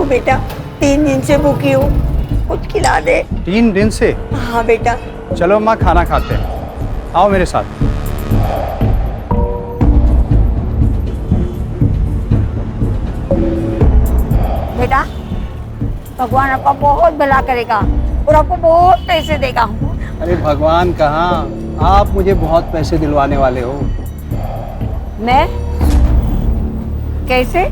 बेटा, 3 दिन से भूखी हूँ, कुछ खिला दे। 3 दिन से? हाँ बेटा। चलो माँ, खाना खाते हैं, आओ मेरे साथ। बेटा, भगवान आपका बहुत भला करेगा और आपको बहुत पैसे देगा। अरे भगवान कहाँ, आप मुझे बहुत पैसे दिलवाने वाले हो। मैं? कैसे?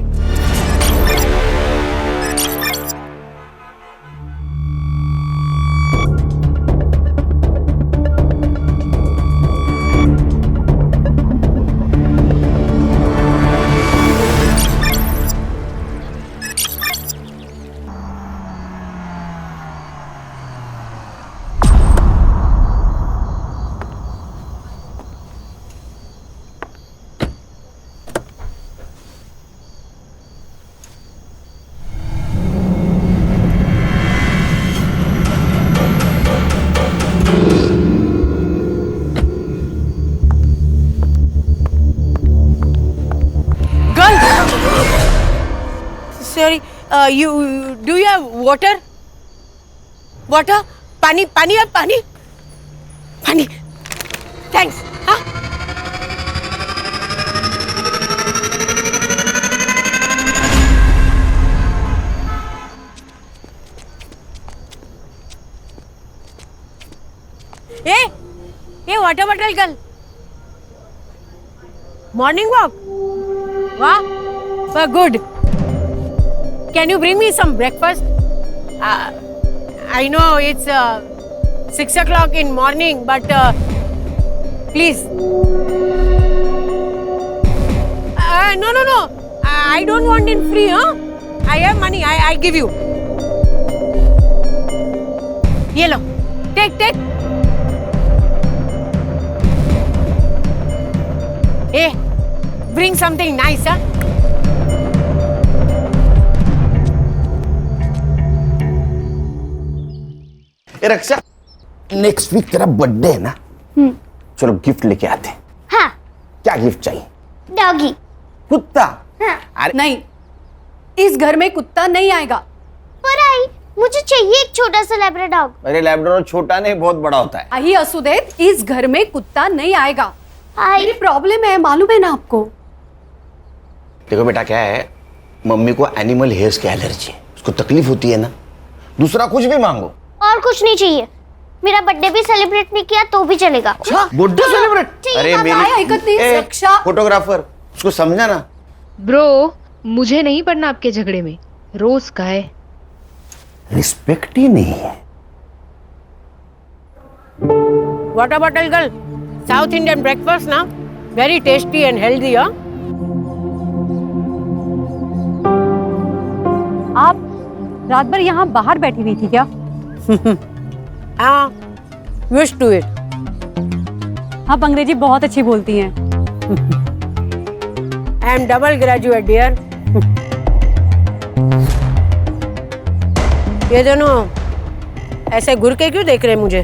Sorry, do you have water? Water? पानी, पानी है, पानी? पानी. Thanks. हाँ? ये water bottle girl. Morning walk. Wow, so good. Can you bring me some breakfast? I know it's 6 o'clock in morning, but please. No. I don't want it free, huh? I have money. I give you. Ye lo. Take. Hey, bring something nice, huh? Raksha, next week तेरा birthday है ना? चलो gift लेके आते हैं। हाँ। क्या gift चाहिए? डॉगी। कुत्ता? हाँ। अरे नहीं, इस घर में कुत्ता नहीं आएगा। पर आई, मुझे चाहिए एक छोटा सा लैब्राडोर डॉग। अरे लैब्राडोर छोटा नहीं, बहुत बड़ा होता है। आई असुदेव, इस घर में कुत्ता नहीं आएगा। आई। मेरी प्रॉब्लम है, मालूम है ना आपको। देखो बेटा, क्या है, मम्मी को एनिमल हेयर्स की एलर्जी है, उसको तकलीफ होती है ना। दूसरा कुछ भी मांगो। और कुछ नहीं चाहिए। मेरा बर्थडे भी सेलिब्रेट नहीं किया तो भी चलेगा। Birthday celebrate? अरे मेरी फोटोग्राफर, उसको समझा ना। ब्रो, मुझे नहीं पड़ना आपके झगड़े में। रोज का है। रिस्पेक्ट ही नहीं है। Water bottle girl. South Indian breakfast ना, very tasty and healthy, huh? आप रात भर यहाँ बाहर बैठी हुई थी क्या? हाँ, used to it. आप अंग्रेजी बहुत अच्छी बोलती हैं। I am double graduate, dear. ये दोनों ऐसे घूर के क्यों देख रहे हैं मुझे?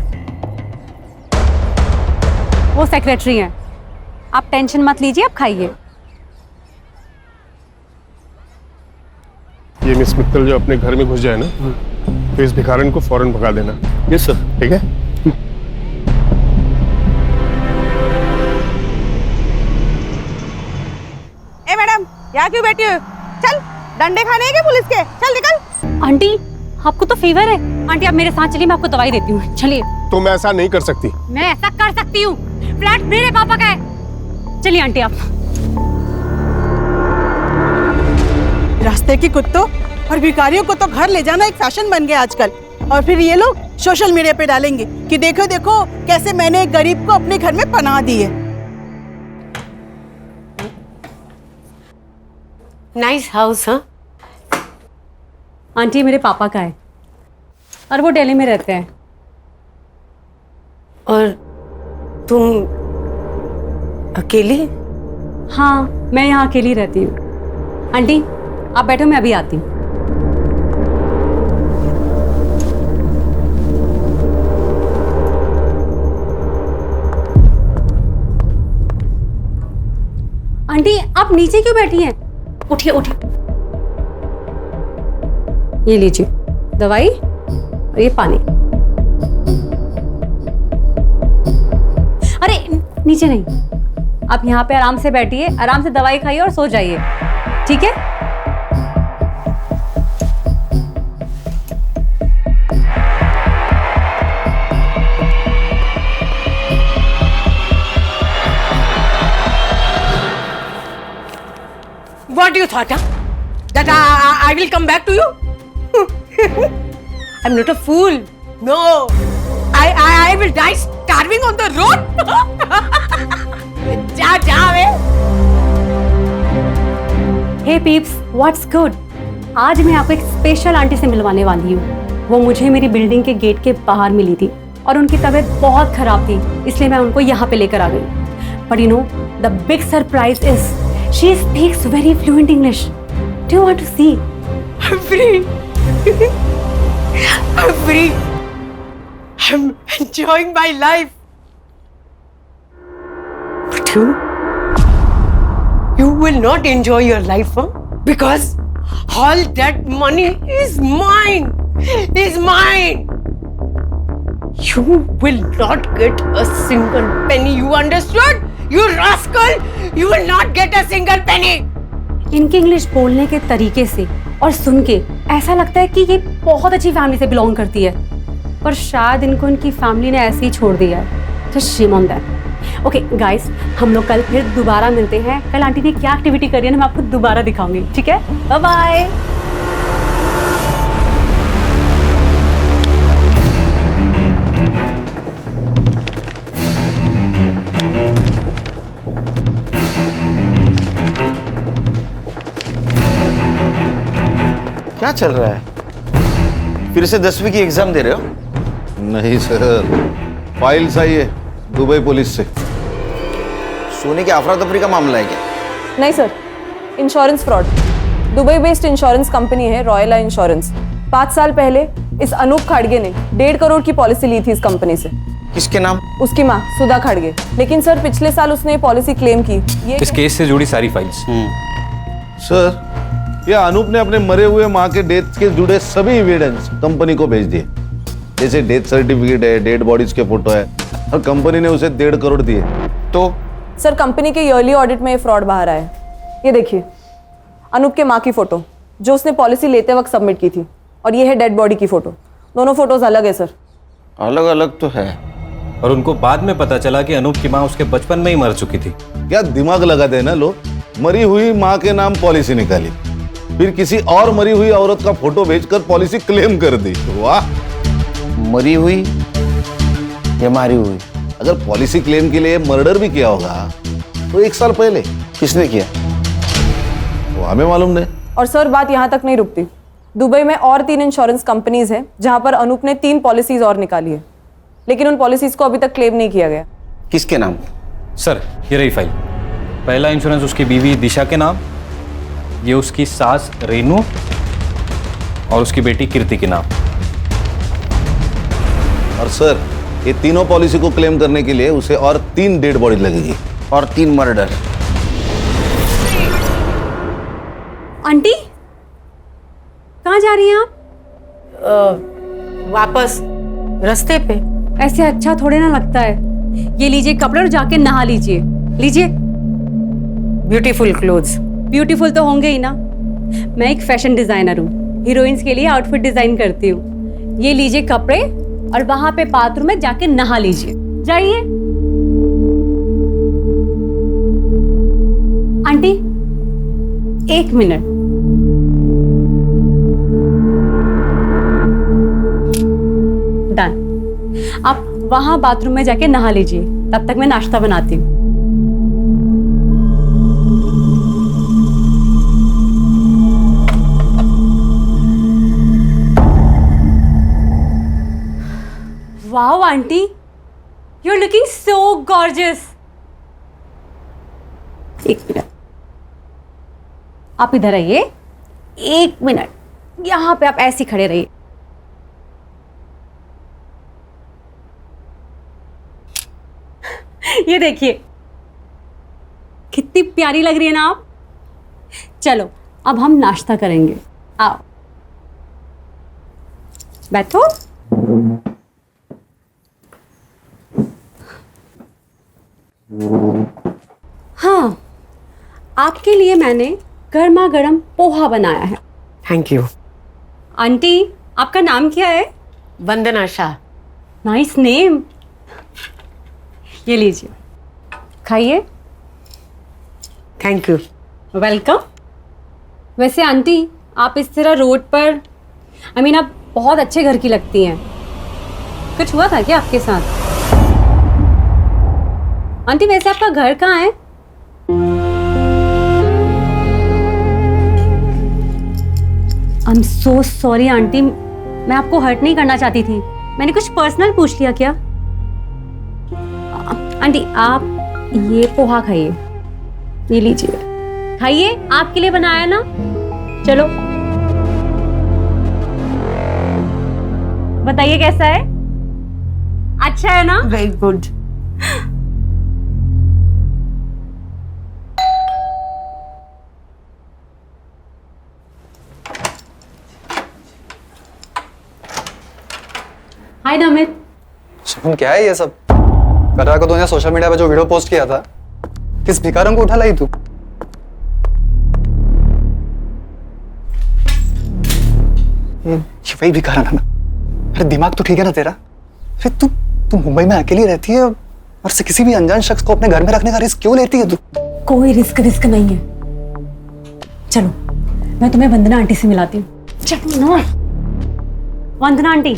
वो सेक्रेटरी हैं। आप टेंशन मत लीजिए, आप खाइए। ये मिस मित्तल जो अपने घर में घुस जाए ना, तो इस भिखारन को फौरन भगा देना। Yes sir. ठीक है। ए मैडम, यहाँ क्यों बैठी हो? चल, डंडे खाने हैं क्या पुलिस के? चल निकल। आंटी, आपको तो फीवर है। आंटी आप मेरे साथ चलिए, मैं आपको दवाई देती हूँ। चलिए। तुम ऐसा नहीं कर सकती। मैं ऐसा कर सकती हूँ। फ्लैट मेरे पापा का है। चलिए आंटी आप। रास्ते के कुत्तों और भिखारियों को तो घर ले जाना एक फैशन बन गया आजकल। और फिर ये लोग सोशल मीडिया पे डालेंगे कि देखो देखो कैसे मैंने एक गरीब को अपने घर में पनाह दी है। नाइस हाउस, हाँ? आंटी मेरे पापा का है और वो दिल्ली में रहते हैं। और तुम अकेली? हाँ, मैं यहाँ अकेली रहती हूँ। आंटी आप बैठो, मैं अभी आती हूँ। आंटी आप नीचे क्यों बैठी हैं? उठिए उठिए। ये लीजिए दवाई और ये पानी। अरे नीचे नहीं, आप यहाँ पे आराम से बैठिए, आराम से दवाई खाइए और सो जाइए, ठीक है? What you thought, huh? That I will come back to you? I'm not a fool. No. I will die starving on the road. जा वे. हे पीप्स, व्हाट्स गुड? आज मैं आपको एक स्पेशल आंटी से मिलवाने वाली हूँ। वो मुझे मेरी बिल्डिंग के गेट के बाहर मिली थी और उनकी तबीयत बहुत खराब थी, इसलिए मैं उनको यहाँ पे लेकर आ गई। But you know the big surprise is she speaks very fluent English. Do you want to see? I'm free. I'm free. I'm enjoying my life. But you will not enjoy your life, huh? Because all that money is mine. Is mine. You will not get a single penny. You understood? You rascal! You will not get a single penny. इनके English बोलने के तरीके से और सुन के ऐसा लगता है कि ये बहुत अच्छी फैमिली से बिलोंग करती है, पर शायद इनको इनकी फैमिली ने ऐसे ही छोड़ दिया है। तो shame on that. Okay guys, हम लोग कल फिर दोबारा मिलते हैं। कल आंटी ने क्या एक्टिविटी करी है ना मैं आपको दोबारा दिखाऊंगी, ठीक है? Bye bye. क्या चल रहा है? फिर से 10वीं की एग्जाम दे रहे हो? नहीं सर, फाइल्स आई है दुबई पुलिस से। सोने की अफरा तफरी का मामला है क्या? नहीं sir, insurance fraud. Dubai based insurance company है रॉयला इंश्योरेंस। 5 साल पहले इस अनूप खाड़गे ने 1.5 करोड़ की पॉलिसी ली थी इस कंपनी से। किसके नाम? उसकी माँ सुधा खाड़गे। लेकिन सर पिछले साल उसने पॉलिसी क्लेम की। इस केस से जुड़ी सारी फाइल्स। सर, यह अनूप ने अपने मरे हुए माँ के डेथ के जुड़े सभी एविडेंस कंपनी को भेज दिए, जैसे डेथ सर्टिफिकेट है, डेड बॉडीज के फोटो है, और कंपनी ने उसे 1.5 करोड़ दिए। तो सर कंपनी के ईयरली ऑडिट में ये फ्रॉड बाहर आया। ये देखिए अनूप के माँ की फोटो जो उसने पॉलिसी लेते वक्त सबमिट की थी, और ये है डेड बॉडी की फोटो। दोनों फोटोज अलग है सर। अलग अलग तो है, और उनको बाद में पता चला कि अनूप की माँ उसके बचपन में ही मर चुकी थी। क्या दिमाग लगाते हैं ना लोग? मरी हुई माँ के नाम पॉलिसी निकाली, फिर किसी और मरी हुई औरत का फोटो भेजकर पॉलिसी क्लेम कर दी। वाह! मरी हुई या मारी हुई? अगर पॉलिसी क्लेम के लिए मर्डर भी किया होगा तो 1 साल पहले। किसने किया वो हमें मालूम नहीं। और सर बात यहाँ तक नहीं रुकती। दुबई में और 3 इंश्योरेंस कंपनीज हैं जहाँ पर अनूप ने 3 पॉलिसीज और निकाली है, लेकिन उन पॉलिसीज को अभी तक क्लेम नहीं किया गया। किसके नाम? सर ये रही फाइल। पहला इंश्योरेंस उसकी बीवी दिशा के नाम, ये उसकी सास रेनू और उसकी बेटी कीर्ति के नाम। और सर ये तीनों पॉलिसी को क्लेम करने के लिए उसे और 3 डेड बॉडी लगेगी और 3 मर्डर। आंटी कहाँ जा रही हैं आप? वापस रास्ते पे। ऐसे अच्छा थोड़े ना लगता है। ये लीजिए कपड़े और जाके नहा लीजिए। लीजिए। Beautiful clothes. ब्यूटीफुल तो होंगे ही ना, मैं एक फैशन डिजाइनर हूँ, हीरोइंस के लिए आउटफिट डिजाइन करती हूँ। ये लीजिए कपड़े और वहां पे बाथरूम में जाके नहा लीजिए। जाइए। Aunty 1 minute. डन। आप वहां बाथरूम में जाके नहा लीजिए, तब तक मैं नाश्ता बनाती हूँ। Wow aunty, you're looking so gorgeous. 1 minute, आप इधर आइए। 1 मिनट, यहाँ पे आप ऐसे खड़े रहिए। ये देखिए कितनी प्यारी लग रही है ना आप। चलो अब हम नाश्ता करेंगे, आओ। बैठो। हाँ, आपके लिए मैंने गर्मा गर्म पोहा बनाया है। Thank you. आंटी, आपका नाम क्या है? वंदना शाह। Nice name. ये लीजिए, खाइए। Thank you. वेलकम। वैसे आंटी, आप इस तरह रोड पर आप बहुत अच्छे घर की लगती हैं। कुछ हुआ था क्या आपके साथ? आंटी, वैसे आपका घर कहाँ है? I am so sorry aunty, मैं आपको हर्ट नहीं करना चाहती थी। मैंने कुछ पर्सनल पूछ लिया क्या? आंटी, आप ये पोहा खाइए। ये लीजिए, खाइए, आपके लिए बनाया ना। चलो बताइए कैसा है? अच्छा है ना? Very good. Hi Namit. Shagun, क्या है ये सब? कटरा को तूने सोशल मीडिया पे जो वीडियो पोस्ट किया था, किस भिखारन को उठा लाई तू? ये वही भिखारन है ना? अरे दिमाग तो ठीक है ना तेरा? अरे तू मुंबई में अकेली रहती है और से किसी भी अनजान शख्स को अपने घर में रखने का रिस्क क्यों लेती है तू? कोई रिस्क नहीं है। चलो मैं तुम्हें वंदना आंटी से मिलाती हूँ। चलो ना। वंदना आंटी,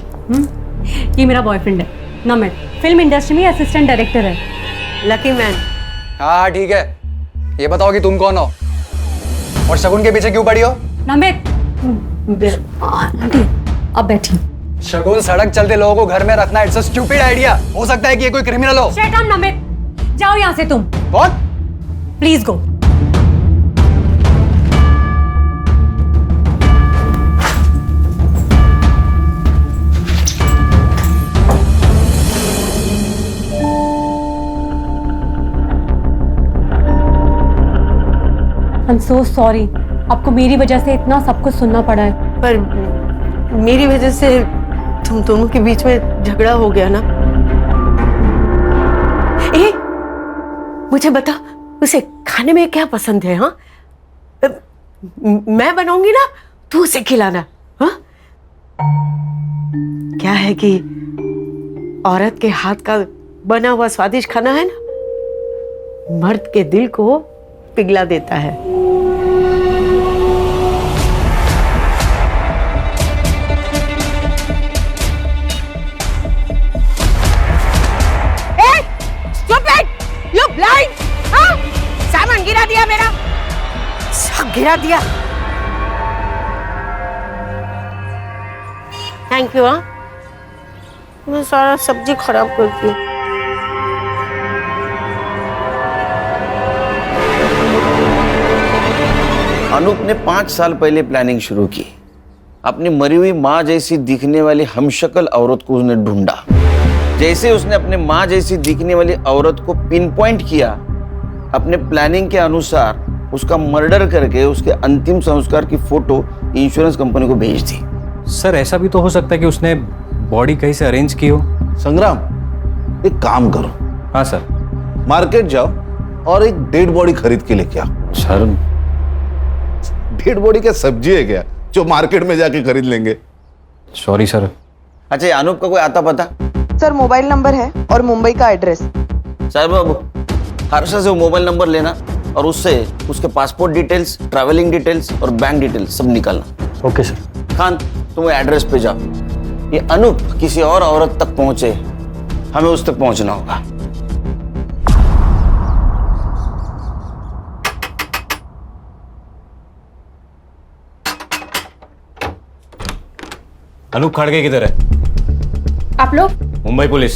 ये मेरा बॉयफ्रेंड है नमित, फिल्म इंडस्ट्री में असिस्टेंट डायरेक्टर है। Lucky man. हाँ ठीक है, ये बताओ कि तुम कौन हो और शगुन के पीछे क्यों पड़ी हो? नमित, आंटी अब बैठी। शगुन, सड़क चलते लोगों को घर में रखना इट्स अ स्टूपिड आइडिया। हो सकता है कि ये कोई क्रिमिनल हो। शट अप नमित, जाओ यहाँ से तुम। कौन? Please go. I'm so sorry, आपको मेरी वजह से इतना सब कुछ सुनना पड़ा है। पर मेरी वजह से तुम दोनों के बीच में झगड़ा हो गया ना। ए, मुझे बता, उसे खाने में क्या पसंद है? हाँ, मैं बनाऊंगी ना, तू उसे खिलाना। हाँ, क्या है कि औरत के हाथ का बना हुआ स्वादिष्ट खाना है ना, मर्द के दिल को पिघला देता है। You blind? हाँ? सामान गिरा दिया मेरा, सब गिरा दिया। Thank you. हाँ, मैं सारा सब्जी खराब करती हूँ। अनूप ने 5 साल पहले प्लानिंग शुरू की। अपनी मरी हुई माँ जैसी दिखने वाली हमशक्ल औरत को उसने ढूंढा। जैसे उसने अपने माँ जैसी दिखने वाली औरत को पिन पॉइंट किया, अपने प्लानिंग के अनुसार उसका मर्डर करके उसके अंतिम संस्कार की फोटो इंश्योरेंस कंपनी को भेज दी। सर, ऐसा भी तो हो सकता है कि उसने बॉडी कहीं से अरेंज की हो। संग्राम, एक काम करो। हाँ सर। मार्केट जाओ और एक डेड बॉडी खरीद के लेके आओ। सर, डेड बॉडी क्या सब्जी है क्या जो मार्केट में जाके खरीद लेंगे? Sorry sir. अच्छा, ये अनूप का कोई आता पता? सर, मोबाइल नंबर है और मुंबई का एड्रेस। साहब, अब हर्षा से वो मोबाइल नंबर लेना और उससे उसके पासपोर्ट डिटेल्स, ट्रैवलिंग डिटेल्स और बैंक डिटेल्स सब निकालना। Okay sir. खान, तुम वो एड्रेस पे जाओ। ये अनूप किसी और औरत तक पहुंचे, हमें उस तक पहुंचना होगा। अनूप खड़गे किधर है? आप लोग? मुंबई पुलिस।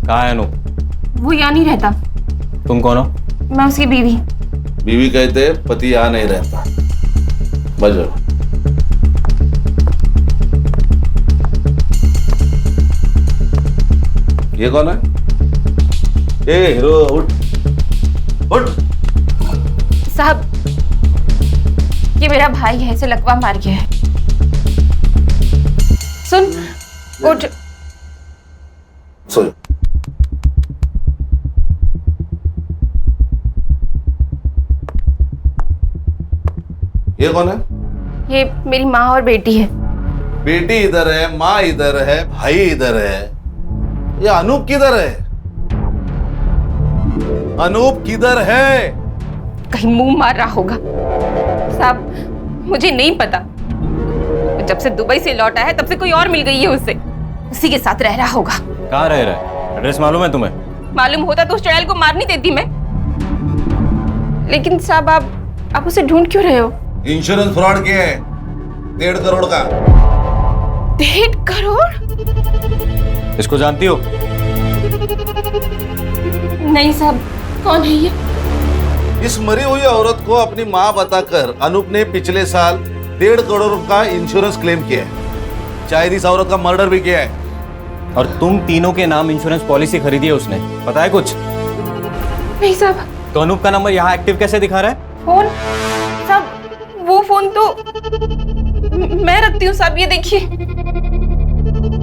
कहाँ है अनूप? वो यहाँ नहीं रहता। तुम कौन हो? मैं उसकी बीवी। बीवी कहते पति यहाँ नहीं रहता। बजो। ये कौन है? ए हीरो, उठ उठ। साहब, ये मेरा भाई है, इसे लकवा मार गया है। सुन, उठ। सो जाओ। ये कौन है? ये मेरी माँ और बेटी है। बेटी इधर है, माँ इधर है, भाई इधर है। ये अनूप किधर है? अनूप किधर है? कहीं मुंह मार रहा होगा। साहब, मुझे नहीं पता। जब से दुबई से लौटा है तब से कोई और मिल गई है उसे, उसी के साथ रह रहा होगा। कहाँ रह रहा है? एड्रेस मालूम है तुम्हें? मालूम होता तो उस चुड़ैल को मार नहीं देती मैं। लेकिन साहब, आप उसे ढूंढ क्यों रहे हो? इंश्योरेंस फ्रॉड किया है 1.5 करोड़ का। 1.5 करोड़? इसको जानती हो? नहीं साहब, कौन है ये? इस मरी हुई औरत को अपनी माँ बताकर अनूप ने पिछले साल 1.5 करोड़ का इंश्योरेंस क्लेम किया है। शायद इस औरत का मर्डर भी किया है। और तुम तीनों के नाम इंश्योरेंस पॉलिसी खरीदी है उसने, पता है कुछ? नहीं साहब। तो अनूप का नंबर यहाँ एक्टिव कैसे दिखा रहा है? फोन साहब, वो फोन तो मैं रखती हूँ साहब, ये देखिए।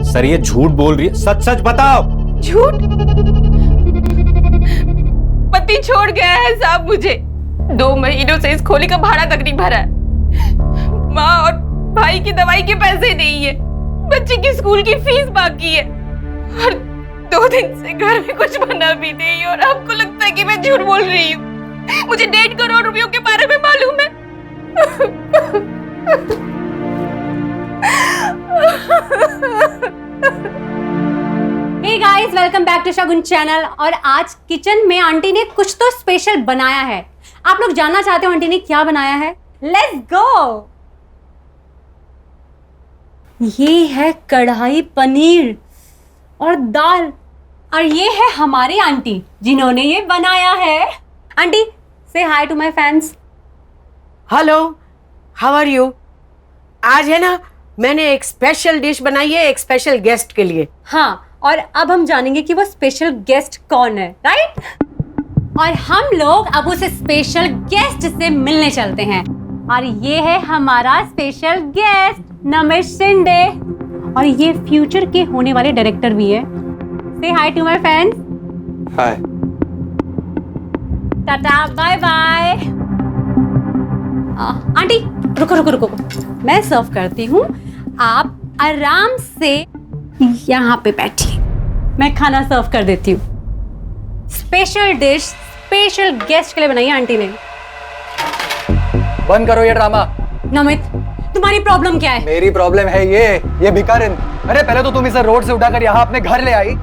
सर ये झूठ बोल रही है, सच सच बताओ। झूठ? पति छोड़ गया है साहब मुझे। 2 महीनों से इस खोली का भाड़ा तक नहीं भरा है। माँ और भाई की दवाई के पैसे नहीं है। बच्चे की स्कूल की फीस बाकी है। और 2 दिन से घर में कुछ बना भी नहीं। और आपको लगता है कि मैं झूठ बोल रही हूँ? मुझे 1.5 करोड़ रुपयों के बारे में मालूम है। Hey guys, welcome back to Shagun channel. और आज किचन में आंटी ने कुछ तो स्पेशल बनाया है। आप लोग जानना चाहते हो आंटी ने क्या बनाया है? Let's go. ये है कढ़ाई पनीर और दाल, और ये है हमारी आंटी जिन्होंने ये बनाया है। आंटी से hi to my fans. Hello, how are you? आज है ना, मैंने एक स्पेशल डिश बनाई है एक स्पेशल गेस्ट के लिए। हाँ, और अब हम जानेंगे कि वो स्पेशल गेस्ट कौन है, राइट? और हम लोग अब उस स्पेशल गेस्ट से मिलने चलते हैं। और ये है हमारा स्पेशल गेस्ट नमित शिंदे, और ये फ्यूचर के होने वाले डायरेक्टर भी है। से hi to my fans. Hi. Tata, bye bye. Aunty रुको रुको रुको, मैं सर्व करती हूँ, आप आराम से यहाँ पे बैठिए, मैं खाना सर्व कर देती हूँ। स्पेशल डिश स्पेशल गेस्ट के लिए बनाई है आंटी ने। बंद करो ये ड्रामा। नमित, तुम्हारी प्रॉब्लम क्या है? मेरी प्रॉब्लम है ये भिखारिन। अरे पहले तो तुम इसे रोड से उठाकर यहाँ अपने घर ले आई,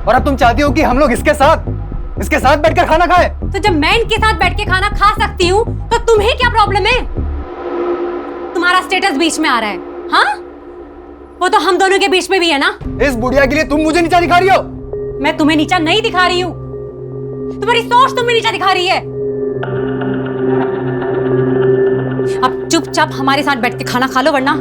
और अब तुम चाहती हो कि हम लोग इसके साथ बैठकर खाना खाएं। तो जब मैं इनके साथ बैठ के खाना खा सकती हूँ तो तुम्हें क्या प्रॉब्लम है? तुम्हारा स्टेटस बीच में आ रहा है। हाँ, वो तो हम दोनों के बीच में भी है ना। इस बुढ़िया के लिए तुम मुझे नीचा दिखा रही हो? मैं तुम्हें नीचा नहीं दिखा रही हूँ, तुम्हारी सोच तुम्हें नीचा दिखा रही है। अब चुपचाप हमारे साथ बैठ के खाना खा लो, वरना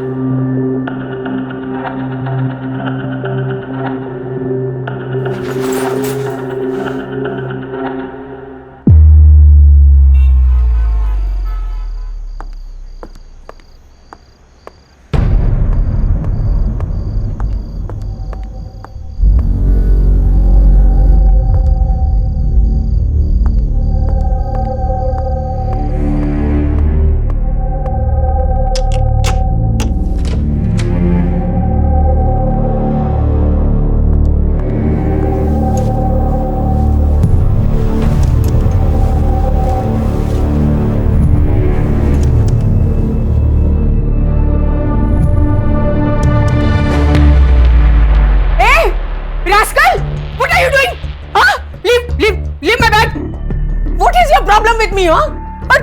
और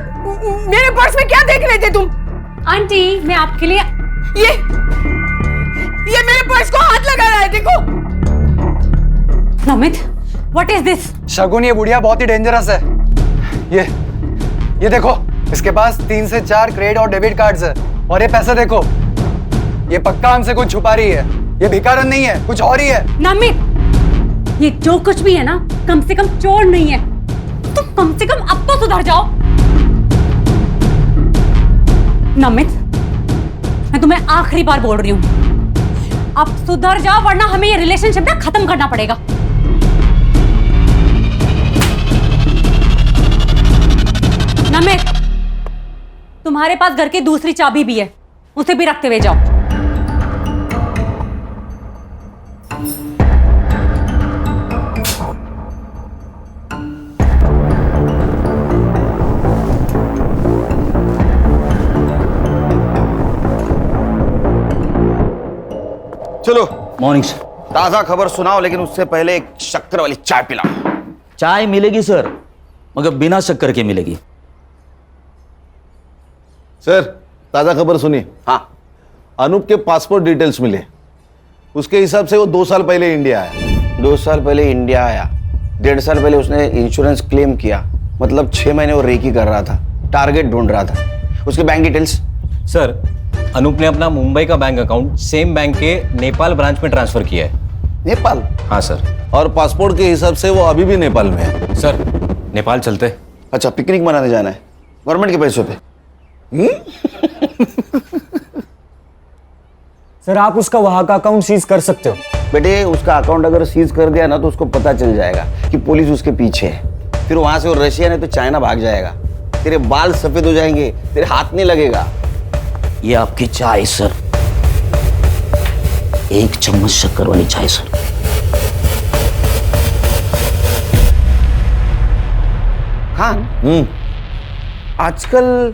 मेरे पर्स में क्या देख रहे थे तुम? आंटी, मैं आपके लिए ये मेरे पर्स को हाथ लगा रहा है, देखो। Namit, what is this? Shagun, ये बुढ़िया बहुत ही डेंजरस है। ये देखो, इसके पास 3 से 4 क्रेडिट और डेबिट कार्ड्स है, और ये पैसे देखो, ये पक्का हमसे कुछ छुपा रही है। ये भिखारन नहीं है, कुछ और ही है। नमित, ये जो कुछ भी है ना, कम से कम चोर नहीं है। तुम कम से कम अब तो सुधर जाओ। नमित, मैं तुम्हें आखिरी बार बोल रही हूँ, अब सुधर जाओ वरना हमें ये रिलेशनशिप ना खत्म करना पड़ेगा। नमित, तुम्हारे पास घर की दूसरी चाबी भी है, उसे भी रखते हुए जाओ। चलो मॉर्निंग सर। ताजा खबर सुनाओ, लेकिन उससे पहले एक शक्कर वाली चाय पिलाओ। चाय मिलेगी सर, मगर बिना शक्कर के मिलेगी। सर ताजा खबर सुनिए। हाँ, अनूप के पासपोर्ट डिटेल्स मिले। उसके हिसाब से वो 2 साल पहले इंडिया आया। 2 साल पहले इंडिया आया, 1.5 साल पहले उसने इंश्योरेंस क्लेम किया, मतलब 6 महीने वो रेकी कर रहा था, टारगेट ढूंढ रहा था। उसके बैंक डिटेल्स? सर, अनूप ने अपना मुंबई का बैंक अकाउंट सेम बैंक के नेपाल ब्रांच में ट्रांसफर किया है। नेपाल? हाँ सर। और पासपोर्ट के हिसाब से वो अभी भी नेपाल में है। सर, नेपाल चलते। अच्छा, पिकनिक मनाने जाना है गवर्नमेंट के पैसों पे? सर आप उसका वहां का अकाउंट सीज कर सकते हो। बेटे, उसका अकाउंट अगर सीज कर दिया ना तो उसको पता चल जाएगा कि पुलिस उसके पीछे है। फिर वहां से वो रशिया नहीं तो चाइना भाग जाएगा। तेरे बाल सफेद हो जाएंगे, तेरे हाथ नहीं लगेगा। ये आपकी चाय सर, 1 चम्मच शक्कर वाली चाय सर। हाँ, आजकल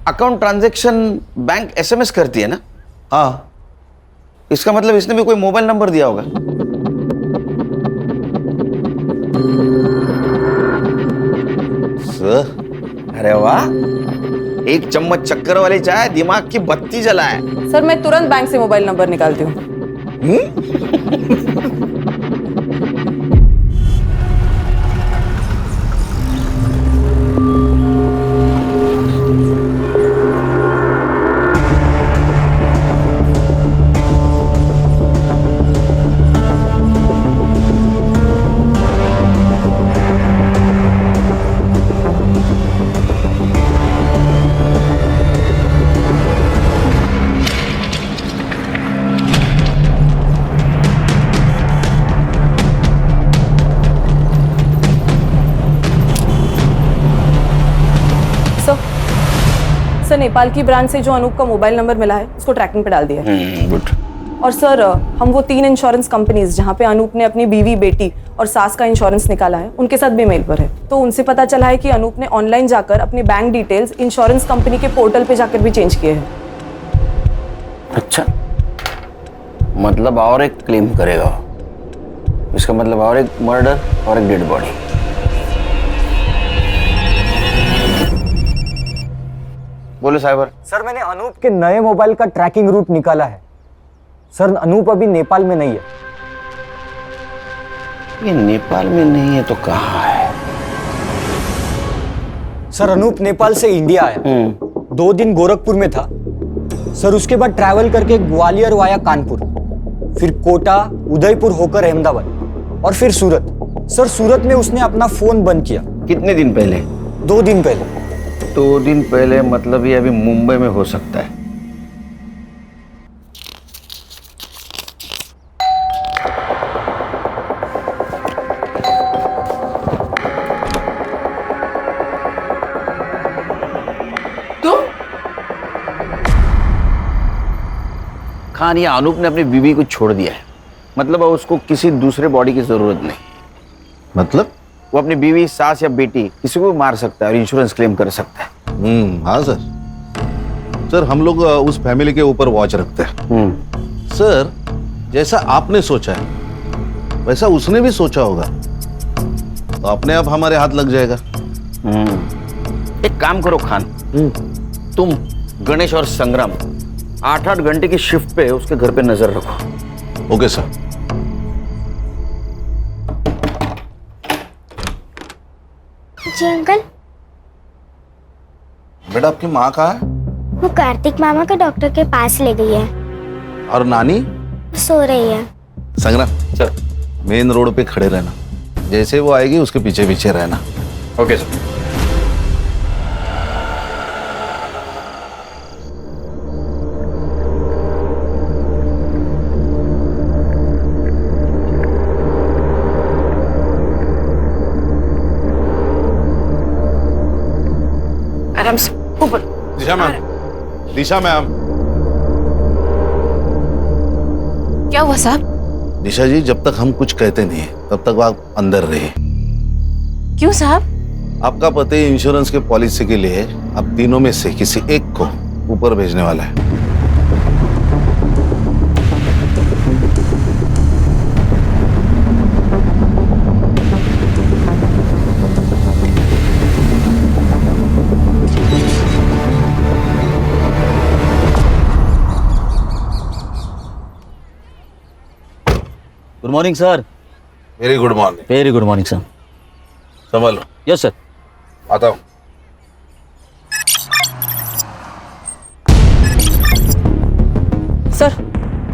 अकाउंट ट्रांजैक्शन बैंक एसएमएस करती है ना? हाँ, इसका मतलब इसने भी कोई मोबाइल नंबर दिया होगा। सर अरे वाह, 1 चम्मच शक्कर वाली चाय दिमाग की बत्ती जलाए। सर मैं तुरंत बैंक से मोबाइल नंबर निकालती हूँ। सर नेपाल की ब्रांच से जो अनूप का मोबाइल नंबर मिला है उसको ट्रैकिंग पे डाल दिया है। गुड। और सर हम वो 3 इंश्योरेंस कंपनीज जहाँ पे अनूप ने अपनी बीवी, बेटी और सास का इंश्योरेंस निकाला है उनके साथ भी मेल पर है। तो उनसे पता चला है कि अनूप ने ऑनलाइन जाकर अपनी बैंक डिटेल्स इंश्योरेंस कंपनी के पोर्टल पे जाकर भी चेंज किए हैं। अच्छा, मतलब और एक क्लेम करेगा। इसका मतलब और एक मर्डर और एक डेड बॉडी। बोलो साइबर। सर मैंने अनूप के नए मोबाइल का ट्रैकिंग रूट निकाला है। सर अनूप अभी नेपाल में नहीं है। ये नेपाल में नहीं है तो कहाँ है? सर अनूप नेपाल से इंडिया आया, 2 दिन गोरखपुर में था सर। उसके बाद ट्रैवल करके ग्वालियर वाया कानपुर, फिर कोटा, उदयपुर होकर अहमदाबाद और फिर सूरत। सर सूरत में उसने अपना फोन बंद किया। कितने दिन पहले? 2 दिन पहले। 2 दिन पहले मतलब ये अभी मुंबई में हो सकता है। खान, या अनूप ने अपनी बीवी को छोड़ दिया है, मतलब अब उसको किसी दूसरे बॉडी की जरूरत नहीं। मतलब वो अपनी बीवी, सास या बेटी किसी को भी मार सकता है और इंश्योरेंस क्लेम कर सकता है। हाँ सर। सर हम लोग उस फैमिली के ऊपर वॉच रखते हैं। सर जैसा आपने सोचा है वैसा उसने भी सोचा होगा, तो अपने आप हमारे हाथ लग जाएगा। एक काम करो खान, तुम गणेश और संग्राम 8-8 घंटे की शिफ्ट पे उसके घर पे नजर रखो। Okay sir. जी अंकल। बेटा आपकी माँ कहाँ है? वो कार्तिक मामा को डॉक्टर के पास ले गई है। और नानी? सो रही है। संग्राम सर, मेन रोड पे खड़े रहना, जैसे वो आएगी उसके पीछे पीछे रहना। Okay sir. आराम से ऊपर। दिशा मैम, दिशा मैम। क्या हुआ साहब? दिशा जी, जब तक हम कुछ कहते नहीं तब तक आप अंदर रहिए। क्यों साहब? आपका पति इंश्योरेंस के पॉलिसी के लिए आप तीनों में से किसी एक को ऊपर भेजने वाला है। Good morning sir. Very good morning. Very good morning sir. संभालो। Yes sir. आता हूँ। सर,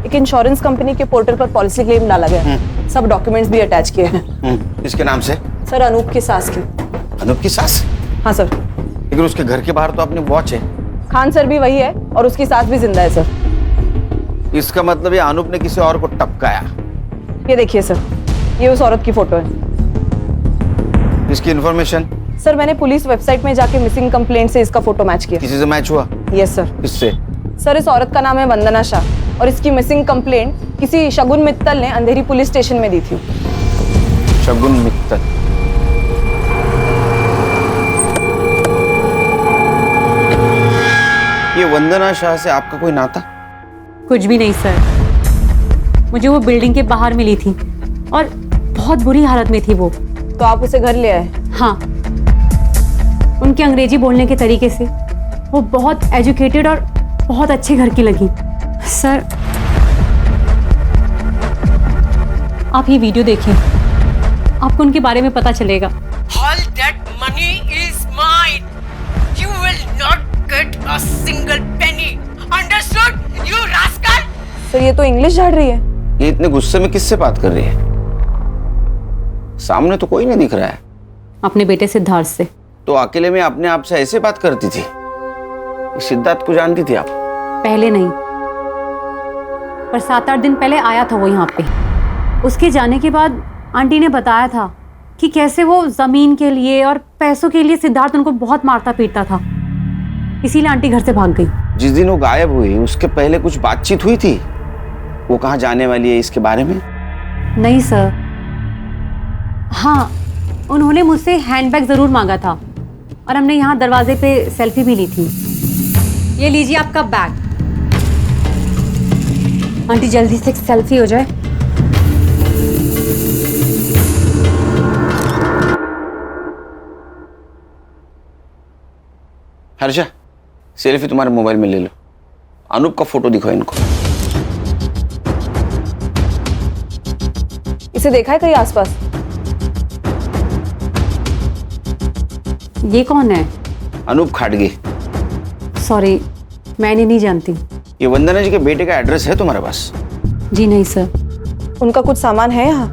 एक इंश्योरेंस कंपनी के पोर्टल पर पॉलिसी क्लेम डाला गया है। सब डॉक्यूमेंट्स भी अटैच किए हैं। इसके नाम से? सर, अनूप की सास की। अनूप की सास? हाँ सर। लेकिन उसके घर के बाहर तो अपनी वॉच है। खान सर भी वही है और उसकी सास भी जिंदा है सर। इसका मतलब ये अनूप ने किसी और को टपकाया। ये देखिए सर, ये उस औरत की फोटो है। इसकी इंफॉर्मेशन? सर, मैंने पुलिस वेबसाइट में जाके मिसिंग कंप्लेंट से इसका फोटो मैच किया। किसी से मैच हुआ? Yes sir. किससे? सर, इस औरत का नाम है वंदना शाह और इसकी मिसिंग कंप्लेंट किसी शगुन मित्तल ने अंधेरी पुलिस स्टेशन में दी थी। शगुन मित्तल? ये वंदना शाह से आपका कोई नाता? कुछ भी नहीं सर, मुझे वो बिल्डिंग के बाहर मिली थी और बहुत बुरी हालत में थी वो। तो आप उसे घर ले आए? हाँ, उनके अंग्रेजी बोलने के तरीके से वो बहुत एजुकेटेड और बहुत अच्छे घर की लगी। सर, आप ये वीडियो देखिए, आपको उनके बारे में पता चलेगा। All that money is mine. You will not get a single penny. Understood, you rascal? Sir, ये तो इंग्लिश झाड़ रही है। ये इतने गुस्से में किससे बात कर रही है? सामने तो कोई नहीं दिख रहा है। अपने बेटे सिद्धार्थ से। तो अकेले में अपने आप से ऐसे बात करती थी? सिद्धार्थ को जानती थी आप? पहले नहीं, पर 7-8 दिन पहले आया था वो यहाँ पे। उसके जाने के बाद आंटी ने बताया था कि कैसे वो जमीन के लिए और पैसों के लिए सिद्धार्थ उनको बहुत मारता पीटता था। इसीलिए आंटी घर से भाग गई। जिस दिन वो गायब हुई उसके पहले कुछ बातचीत हुई थी? वो कहाँ जाने वाली है इसके बारे में? नहीं सर। हाँ, उन्होंने मुझसे हैंडबैग जरूर मांगा था और हमने यहाँ दरवाजे पे सेल्फी भी ली थी। ये लीजिए आपका बैग। आंटी जल्दी से एक सेल्फी हो जाए। हर्षा, सेल्फी तुम्हारे मोबाइल में ले लो। अनूप का फोटो दिखाओ इनको। इसे देखा है कहीं आसपास? ये कौन है? अनूप खाटगे। सॉरी, मैंने नहीं जानती। ये वंदना जी के बेटे का एड्रेस है तुम्हारे पास? जी नहीं सर। उनका कुछ सामान है यहाँ?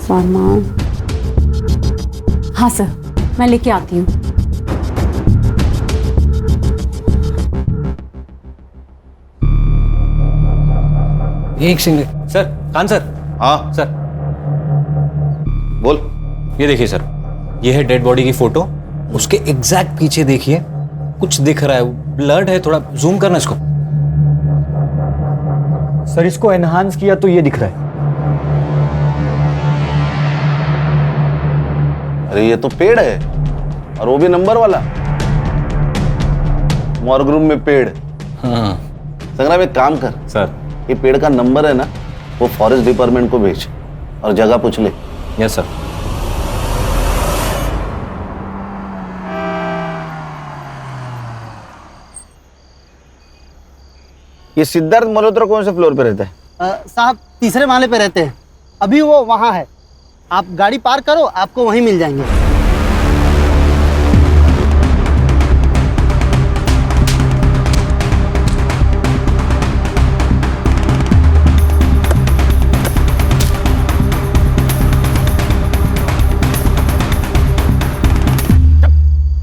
सामान? हाँ सर, मैं लेके आती हूँ। एक सेकंड सर। खान सर। हाँ सर, बोल। ये देखिए सर, ये है डेड बॉडी की फोटो। उसके एग्जैक्ट पीछे देखिए कुछ दिख रहा है, ब्लड है। थोड़ा जूम करना इसको। सर, इसको एनहांस किया तो ये दिख रहा है। अरे ये तो पेड़ है, और वो भी नंबर वाला। मॉर्ग रूम में पेड़। हाँ संग्राम, एक काम कर सर। ये पेड़ का नंबर है ना, वो फॉरेस्ट डिपार्टमेंट को भेज और जगह पूछ ले। Yes sir. ये सिद्धार्थ मल्होत्रा कौन से फ्लोर पे रहता है? साहब, तीसरे माले पे रहते हैं। अभी वो वहाँ है, आप गाड़ी पार करो, आपको वहीं मिल जाएंगे।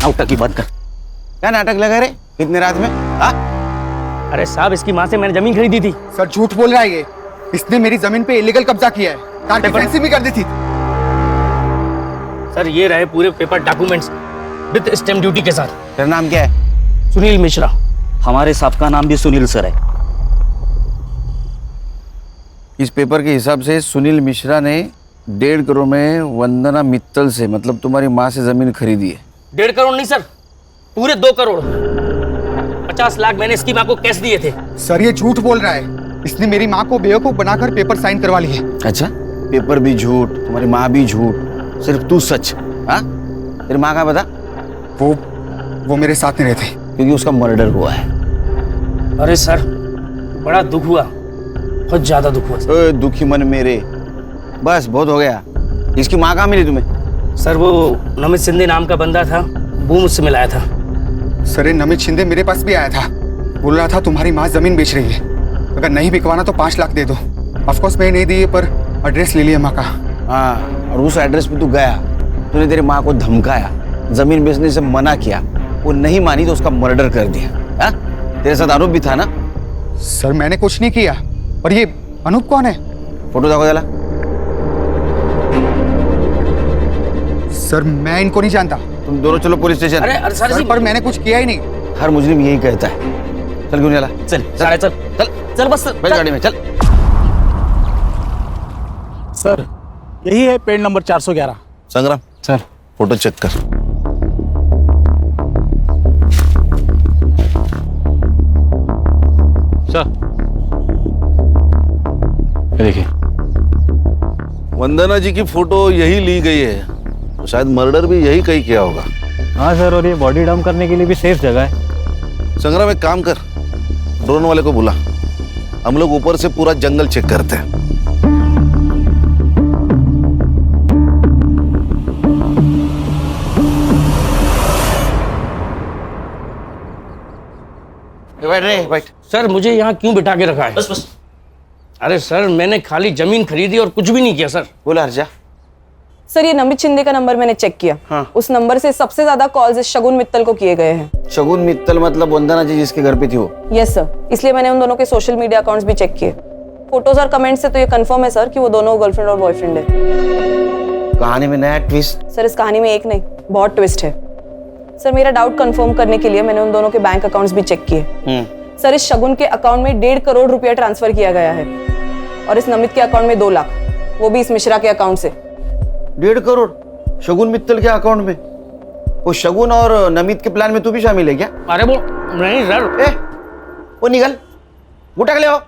नाटक की बात कर। क्या नाटक लगा रहे इतने रात में? हाँ? अरे साहब, इसकी माँ से मैंने जमीन खरीदी थी। सर झूठ बोल रहा है ये। इसने मेरी जमीन पे इलीगल कब्जा किया है, कार की फैंसी भी कर दी थी। सर, ये रहे पूरे paper documents. With stamp duty के साथ। तेरा नाम क्या है? सुनील मिश्रा। हमारे साहब का नाम भी सुनील सर है। इस पेपर के हिसाब से सुनील मिश्रा ने 1.5 करोड़ में वंदना मित्तल से, मतलब तुम्हारी माँ से जमीन खरीदी है। 1.5 करोड़ नहीं सर, पूरे 2 करोड़। 50 लाख मैंने इसकी माँ को कैश दिए थे। सर ये झूठ बोल रहा है, इसने मेरी माँ को बेवकूफ बनाकर पेपर साइन करवा लिए। अच्छा, पेपर भी झूठ, तुम्हारी माँ भी झूठ, सिर्फ तू सच। हाँ, तेरी माँ का बता। वो मेरे साथ नहीं रहते क्योंकि उसका मर्डर हुआ है। अरे सर बड़ा दुख हुआ, बहुत ज्यादा दुख हुआ। ओए दुखी मन मेरे, बस बहुत हो गया। इसकी माँ कहाँ मिली तुम्हें? सर वो नमित शिंदे नाम का बंदा था, वो मुझसे मिलाया था। सर ये नमित शिंदे मेरे पास भी आया था, बोल रहा था तुम्हारी माँ जमीन बेच रही है, अगर नहीं बिकवाना तो 5 लाख दे दो। ऑफकोर्स मैंने नहीं दिए, पर एड्रेस ले लिया माँ का। हाँ, और उस एड्रेस पे तू गया, तूने तेरी माँ को धमकाया, जमीन बेचने से मना किया, वो नहीं मानी तो उसका मर्डर कर दिया। हाँ, तेरे साथ आरोप भी था ना? सर मैंने कुछ नहीं किया। और ये अनूप कौन है? फोटो देखो जरा। सर मैं इनको नहीं जानता। तुम दोनों चलो पुलिस स्टेशन। अरे सर पर मैंने कुछ किया ही नहीं। हर मुजरिम यही कहता है। चल क्यों चला? चल चल चल चल चल बस बैठ गाड़ी में चल। सर यही है पेड़ नंबर 411। संग्राम सर फोटो चेक कर। सर देखिए, वंदना जी की फोटो यही ली गई है, तो शायद मर्डर भी यही कहीं किया होगा। हाँ सर, और ये बॉडी डंप करने के लिए भी सेफ जगह है। संग्राम एक काम कर, ड्रोन वाले को बुला, हम लोग ऊपर से पूरा जंगल चेक करते हैं। बैठ रे, बैठ। सर मुझे यहाँ क्यों बिठा के रखा है? बस बस। अरे सर मैंने खाली जमीन खरीदी और कुछ भी नहीं किया सर। बोला हर्षा। सर ये नमित शिंदे का नंबर मैंने चेक किया। हाँ। उस नंबर से सबसे ज्यादा कॉल्स शगुन मित्तल को किए गए हैं। शगुन मित्तल मतलब वंदना जी जिसके घर पे थी वो? यस सर, इसलिए मैंने उन दोनों के सोशल मीडिया अकाउंट्स भी चेक किए। फोटोज और कमेंट से तो ये कंफर्म है सर कि वो दोनों गर्लफ्रेंड और बॉयफ्रेंड है। कहानी में नया ट्विस्ट। सर इस कहानी में एक नहीं, बहुत ट्विस्ट है। सर मेरा डाउट कंफर्म करने के लिए मैंने उन दोनों के बैंक अकाउंट्स भी चेक किए। सर इस शगुन के अकाउंट में 1.5 करोड़ रुपया ट्रांसफर किया गया है और इस नमित के अकाउंट में 2 लाख, वो भी इस मिश्रा के अकाउंट से। 1.5 करोड़ शगुन मित्तल के अकाउंट में? वो शगुन और नमित के प्लान में तू भी शामिल है क्या? अरे वो नहीं सर। वो निकल, उठा के ले आओ,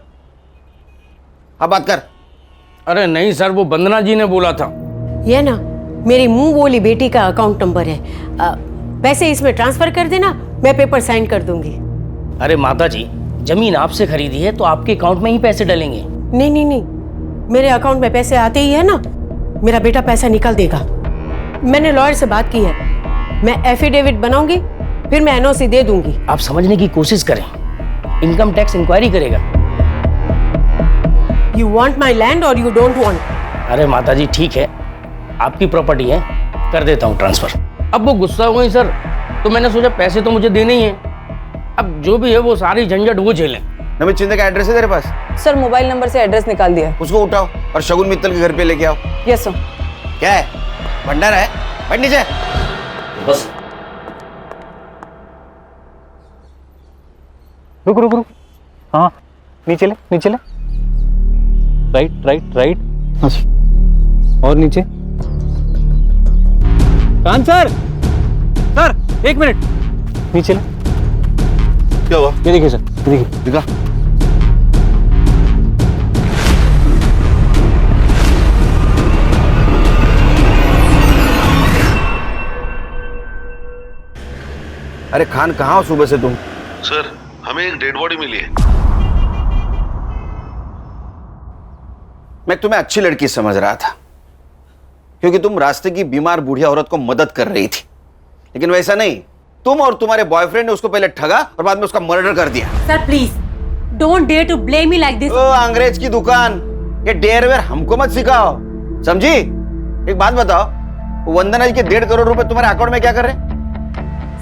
अब बात कर। अरे नहीं सर, वो वंदना जी ने बोला था। ये ना मेरी मुंह बोली बेटी का अकाउंट नंबर है, पैसे इसमें ट्रांसफर कर देना, मैं पेपर साइन कर दूंगी। अरे माता जी, जमीन आपसे खरीदी है तो आपके अकाउंट में ही पैसे डलेंगे। नहीं नहीं नहीं, मेरे अकाउंट में पैसे आते ही है ना, मेरा बेटा पैसा निकाल देगा। मैंने लॉयर से बात की है, मैं एफिडेविट बनाऊंगी, फिर मैं एनओसी दे दूंगी। आप समझने की कोशिश करें, इनकम टैक्स इंक्वायरी करेगा। यू वांट माई लैंड और यू डोंट वांट? अरे माता जी ठीक है, आपकी प्रॉपर्टी है, कर देता हूँ ट्रांसफर। अब वो गुस्सा हो गई सर, तो मैंने सोचा पैसे तो मुझे देने ही हैं, अब जो भी है वो सारी झंझट वो झेलें। नमित शिंदे का एड्रेस है तेरे पास? सर मोबाइल नंबर से एड्रेस निकाल दिया है। उसको उठाओ और शगुन मित्तल के घर पे लेके आओ। Yes sir. क्या है, भंडारा है? बैठ नीचे। बस रुक रुक रुक, हाँ नीचे ले, नीचे ले, राइट राइट राइट, और नीचे। कान सर, सर 1 मिनट, नीचे ले। क्या हुआ? ये देखिए सर, ये देखिए। दिखा। अरे खान कहाँ हो सुबह से तुम? सर हमें एक डेड बॉडी मिली है। मैं तुम्हें अच्छी लड़की समझ रहा था क्योंकि तुम रास्ते की बीमार बूढ़ी औरत को मदद कर रही थी, लेकिन वैसा नहीं, तुम और तुम्हारे बॉयफ्रेंड ने उसको पहले ठगा और बाद में उसका मर्डर कर दिया। Sir please don't dare to blame me like this. ओ अंग्रेज की दुकान, ये डेयर वेयर हमको मत सिखाओ, समझी? एक बात बताओ, वंदना जी के 1.5 करोड़ रुपए तुम्हारे अकाउंट में क्या कर रहे हैं?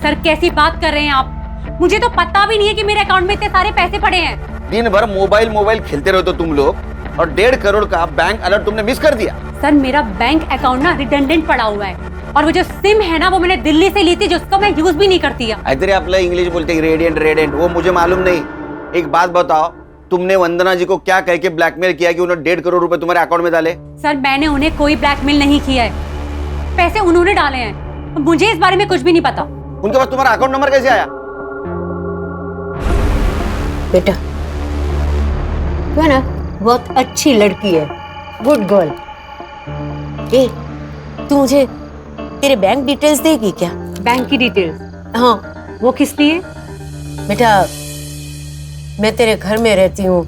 सर कैसी बात कर रहे हैं आप? मुझे तो पता भी नहीं है कि मेरे अकाउंट में इतने सारे पैसे पड़े हैं। दिन भर मोबाइल खेलते रहो तो तुम लोग, और 1.5 करोड़ का बैंक अलर्ट तुमने मिस कर दिया। सर मेरा बैंक अकाउंट ना रिडंडेंट पड़ा हुआ है, और वो जो सिम है ना वो मैंने दिल्ली से ली थी, जिसको मैं यूज भी नहीं करती है। इधर आपला इंग्लिश बोलते हैं रेडियंट रेडियंट, वो मुझे मालूम नहीं। एक बात बताओ, तुमने वंदना जी को क्या कह के ब्लैकमेल किया कि उन्होंने 1.5 करोड़ रुपए तुम्हारे अकाउंट में डाले? सर मैंने उन्हें कोई ब्लैकमेल नहीं किया है, पैसे उन्होंने डाले हैं, मुझे इस बारे में कुछ भी नहीं पता। उनके पास तुम्हारा अकाउंट नंबर कैसे आया? बेटा तू है ना बहुत अच्छी लड़की है, गुड गर्ल। ए तू मुझे तेरे बैंक डिटेल्स देगी क्या? बैंक की डिटेल्स? हाँ। वो किस लिए? बेटा मैं तेरे घर में रहती हूँ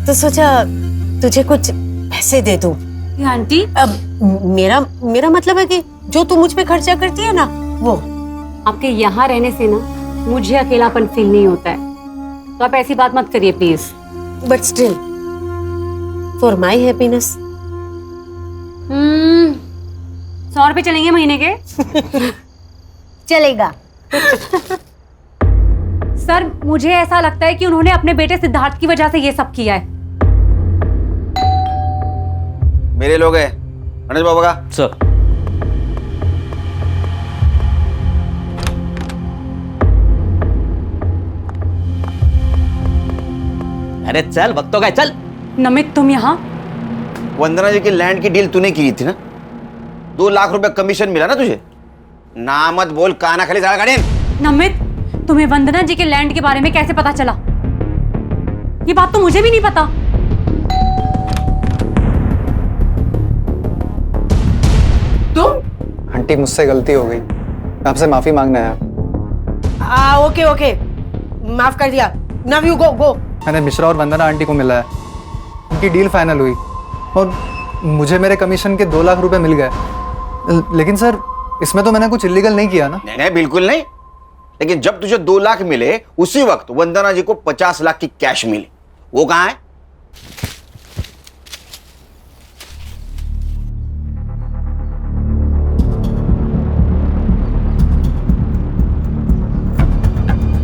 तो सोचा तुझे कुछ पैसे दे दूं। आंटी अब मेरा मतलब है कि जो तू मुझ पे खर्चा करती है ना वो। आपके यहाँ रहने से ना मुझे अकेलापन फील नहीं होता है, तो आप ऐसी बात मत करिए please. But still for my happiness. 100 रुपए चलेंगे महीने के? चलेगा। सर मुझे ऐसा लगता है कि उन्होंने अपने बेटे सिद्धार्थ की वजह से ये सब किया है। मेरे लोग हैं गणेश बाबा का। सर अरे चल वक्त तो गए, चल। नमित तुम यहाँ? वंदना जी की लैंड की डील तूने की थी ना, 2 लाख रुपए कमीशन मिला ना तुझे? ना मत बोल, काना खाली ज्यादा गाड़ी। नमित तुम्हें वंदना जी के लैंड के बारे में कैसे पता चला? ये बात तो मुझे भी नहीं पता। तुम? आंटी मुझसे गलती हो गई, आपसे माफी मांगना है। ओके ओके माफ कर दिया। नाउ यू गो गो। मैंने मिश्रा और वंदना आंटी को मिला है, उनकी डील फाइनल हुई और मुझे मेरे कमीशन के 2 लाख रुपए मिल गए। लेकिन सर इसमें तो मैंने कुछ इलीगल नहीं किया ना? नहीं बिल्कुल नहीं, लेकिन जब तुझे 2 लाख मिले उसी वक्त वंदना जी को 50 लाख की कैश मिली, वो कहां है?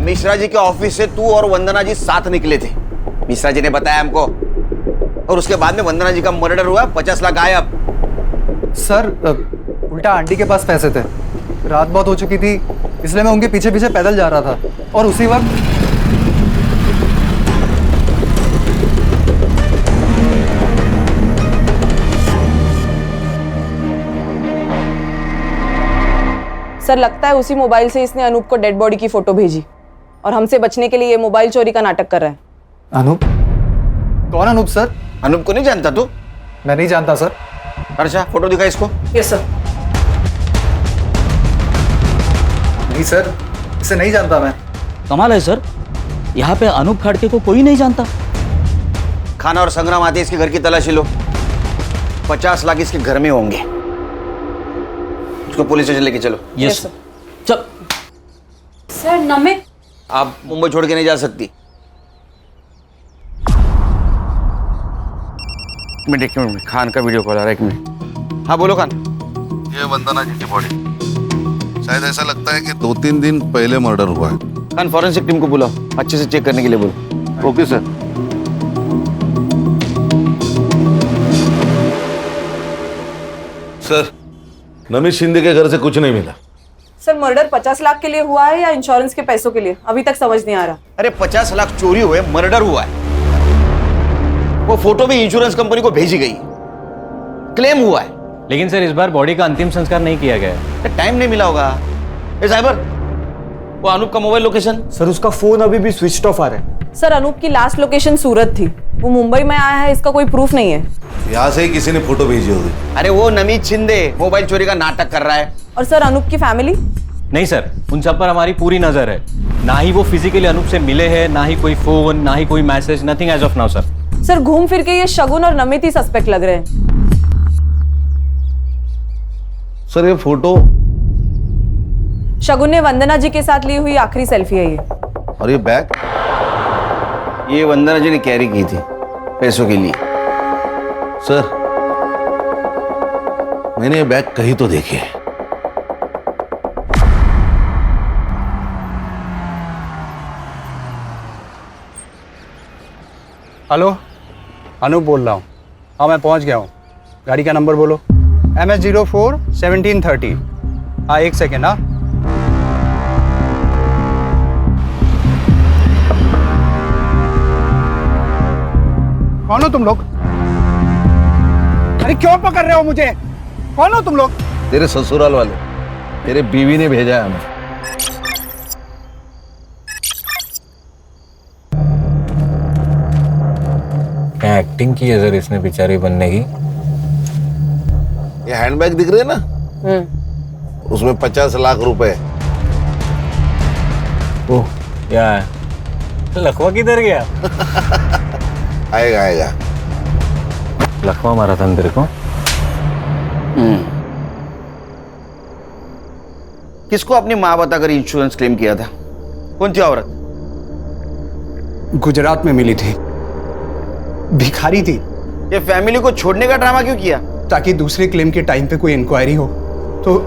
मिश्रा जी के ऑफिस से तू और वंदना जी साथ निकले थे, मिश्रा जी ने बताया हमको, और उसके बाद में वंदना जी का मर्डर हुआ, 50 लाख गायब। सर उल्टा आंटी के पास पैसे थे, रात बहुत हो चुकी थी इसलिए मैं उनके पीछे पीछे पैदल जा रहा था और उसी वक्त सर लगता है उसी मोबाइल से इसने अनूप को डेड बॉडी की फोटो भेजी और हमसे बचने के लिए ये मोबाइल चोरी का नाटक कर रहा है। अनूप? कौन अनूप सर? अनूप को नहीं जानता तू? मैं नहीं जानता सर। अच्छा फोटो दिखा इसको। Yes sir. नहीं सर, इसे नहीं जानता मैं। कमाल है सर, यहाँ पे अनूप खाड़के को कोई नहीं जानता। खाना और संग्राम आते इसके घर की तलाशी लो, 50 लाख इसके घर में होंगे। उसको पुलिस स्टेशन लेके चलो। Yes sir. चल। सर नमित आप मुंबई छोड़ के नहीं जा सकती। एक मिनट खान का वीडियो कॉल आ रहा है, 1 मिनट। हाँ बोलो खान। ये वंदना जी की बॉडी, शायद ऐसा लगता है कि 2-3 दिन पहले मर्डर हुआ है। खान फॉरेंसिक टीम को बुलाओ, अच्छे से चेक करने के लिए बोलो। Okay sir. Sir Namit Shinde के घर से कुछ नहीं मिला। सर मर्डर 50 लाख के लिए हुआ है या इंश्योरेंस के पैसों के लिए, अभी तक समझ नहीं आ रहा। अरे 50 लाख चोरी हुए, मर्डर हुआ है। वो फोटो भी इंश्योरेंस कंपनी को भेजी गई, क्लेम हुआ है। लेकिन सर इस बार बॉडी का अंतिम संस्कार नहीं किया गया है। टाइम नहीं मिला होगा। साइबर, वो अनूप का मोबाइल लोकेशन? सर उसका फोन अभी भी स्विच ऑफ आ रहा है। सर अनूप की लास्ट लोकेशन सूरत थी, वो मुंबई में आया है, इसका कोई प्रूफ नहीं है। यहाँ से ही किसी ने फोटो भेजी होगी। अरे वो नमित शिंदे मोबाइल चोरी का नाटक कर रहा है। और सर अनूप की फैमिली? नहीं सर, उन सब पर हमारी पूरी नजर है। ना ही वो फिजिकली अनूप से मिले हैं, ना ही कोई फोन, ना ही कोई message, nothing as of now sir. Sir घूम फिर के ये शगुन और नमित ही सस्पेक्ट लग रहे हैं। सर ये फोटो शगुन ने वंदना जी के साथ ली हुई आखिरी सेल्फी है ये। और ये बैग? ये वंदना जी ने कैरी की थी पैसों के लिए। सर मैंने ये बैग कहीं तो देखे है। हेलो, अनूप बोल रहा हूँ। हाँ मैं पहुँच गया हूँ। गाड़ी का नंबर बोलो। MS04 1730। हाँ, एक सेकेंड। हाँ, कौन हो तुम लोग? अरे क्यों पकड़ रहे हो मुझे? कौन हो तुम लोग? तेरे ससुराल वाले, तेरे बीवी ने भेजा है हमें। क्या एक्टिंग की है सर इसने बेचारी बनने की। ये हैंडबैग दिख रहे हैं ना, उसमें 50 लाख रुपए। ओह, क्या है? लखवा किधर गया? आएगा आएगा। लखवा मारा था तेरे को? किसको अपनी माँ बताकर इंश्योरेंस क्लेम किया था? कौन थी औरत? गुजरात में मिली थी, भिखारी थी। ये फैमिली को छोड़ने का ड्रामा क्यों किया? ताकि दूसरे क्लेम के टाइम पे कोई इंक्वायरी हो तो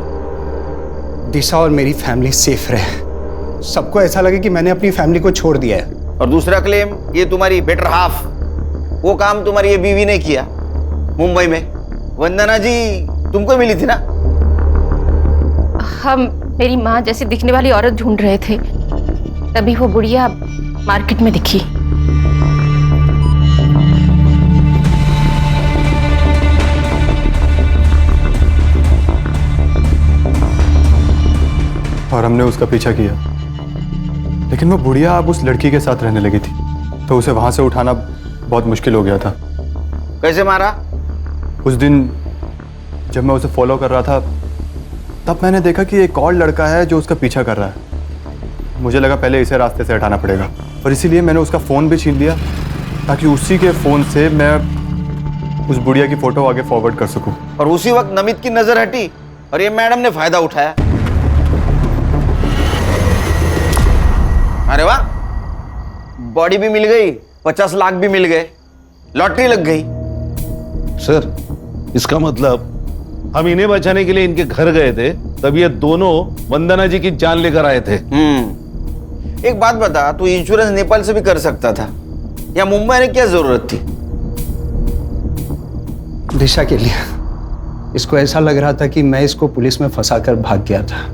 दिशा और मेरी फैमिली सेफ रहे। सबको ऐसा लगे कि मैंने अपनी फैमिली को छोड़ दिया है। और दूसरा क्लेम, ये तुम्हारी बेटर हाफ, वो काम तुम्हारी ये बीवी ने किया मुंबई में। वंदना जी तुमको मिली थी ना? हम मेरी माँ जैसी दिखने वाली औरत ढूंढ रहे थे, तभी वो बुढ़िया मार्केट में दिखी। और हमने उसका पीछा किया, लेकिन वो बुढ़िया अब उस लड़की के साथ रहने लगी थी, तो उसे वहां से उठाना बहुत मुश्किल हो गया था। कैसे मारा? उस दिन जब मैं उसे फॉलो कर रहा था, तब मैंने देखा कि एक और लड़का है जो उसका पीछा कर रहा है। मुझे लगा पहले इसे रास्ते से हटाना पड़ेगा, और इसीलिए मैंने उसका फ़ोन भी छीन लिया, ताकि उसी के फ़ोन से मैं उस बुढ़िया की फ़ोटो आगे फॉरवर्ड कर सकूं। और उसी वक्त नमित की नजर हटी और ये मैडम ने फायदा उठाया। अरे वाह, बॉडी भी मिल गई, 50 लाख भी मिल गए, लॉटरी लग गई। सर, इसका मतलब हम इन्हें बचाने के लिए इनके घर गए थे, तब ये दोनों वंदना जी की जान लेकर आए थे। एक बात बता, तू इंश्योरेंस नेपाल से भी कर सकता था, या मुंबई में क्या जरूरत थी? दिशा के लिए। इसको ऐसा लग रहा था कि मैं इसको पुलिस में फंसाकर भाग गया था,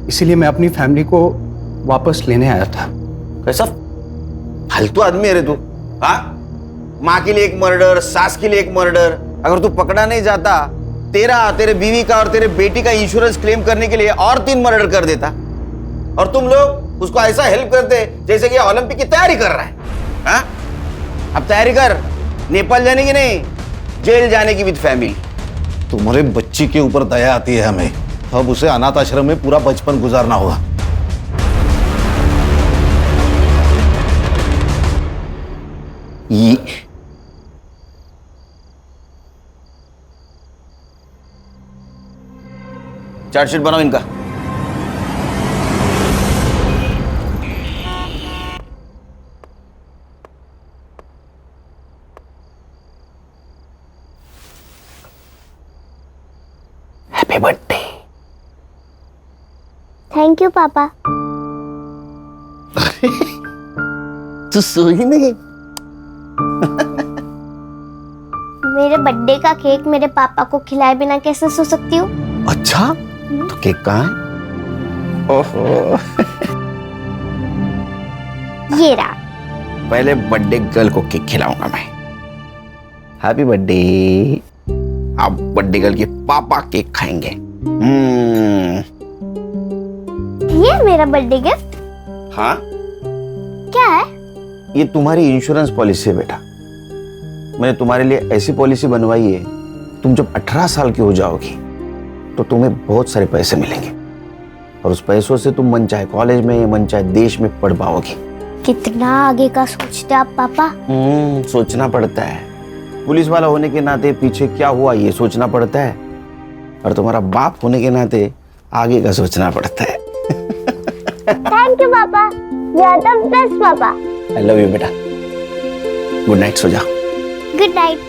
इसीलिए मैं अपनी फैमिली को वापस लेने आया था। कैसा फालतू आदमी है रे तू? हाँ, माँ के लिए एक मर्डर, सास के लिए एक मर्डर। अगर तू पकड़ा नहीं जाता, तेरे बीवी का और तेरे बेटी का इंश्योरेंस क्लेम करने के लिए और 3 मर्डर कर देता, और तुम लोग उसको ऐसा हेल्प करते जैसे कि ओलंपिक की तैयारी कर रहा है। हाँ? अब तैयारी कर, नेपाल जाने की नहीं, जेल जाने की विद फैमिली। तुम्हारे बच्ची के ऊपर दया आती है हमें, अब उसे अनाथ आश्रम में पूरा बचपन गुजारना होगा। ये चार्जशीट बनाओ इनका। Happy birthday. थैंक यू पापा। तू सोई नहीं? मेरे बर्थडे का केक मेरे पापा को खिलाए बिना कैसे सो सकती हूँ? अच्छा, तो केक कहाँ है? ओहो। ये रहा। पहले बर्थडे गर्ल को केक खिलाऊंगा मैं। Happy birthday. आप बर्थडे गर्ल के पापा केक खाएंगे। ये मेरा बर्थडे गिफ्ट? हाँ, क्या है? ये तुम्हारी इंश्योरेंस पॉलिसी है बेटा। मैंने तुम्हारे लिए ऐसी पॉलिसी बनवाई है, तुम जब 18 साल की हो जाओगी तो तुम्हें बहुत सारे पैसे मिलेंगे, और उस पैसों से तुम मन चाहे कॉलेज में, मन चाहे देश में पढ़ पाओगी। कितना आगे का सोचते आप पापा? सोचना पड़ता है। पुलिस वाला होने के नाते पीछे क्या हुआ ये सोचना पड़ता है, और तुम्हारा बाप होने के नाते आगे का सोचना पड़ता है। थैंक यू पापा, यू आर द बेस्ट पापा। आई लव यू बेटा। गुड नाइट, सो जाओ। Good night.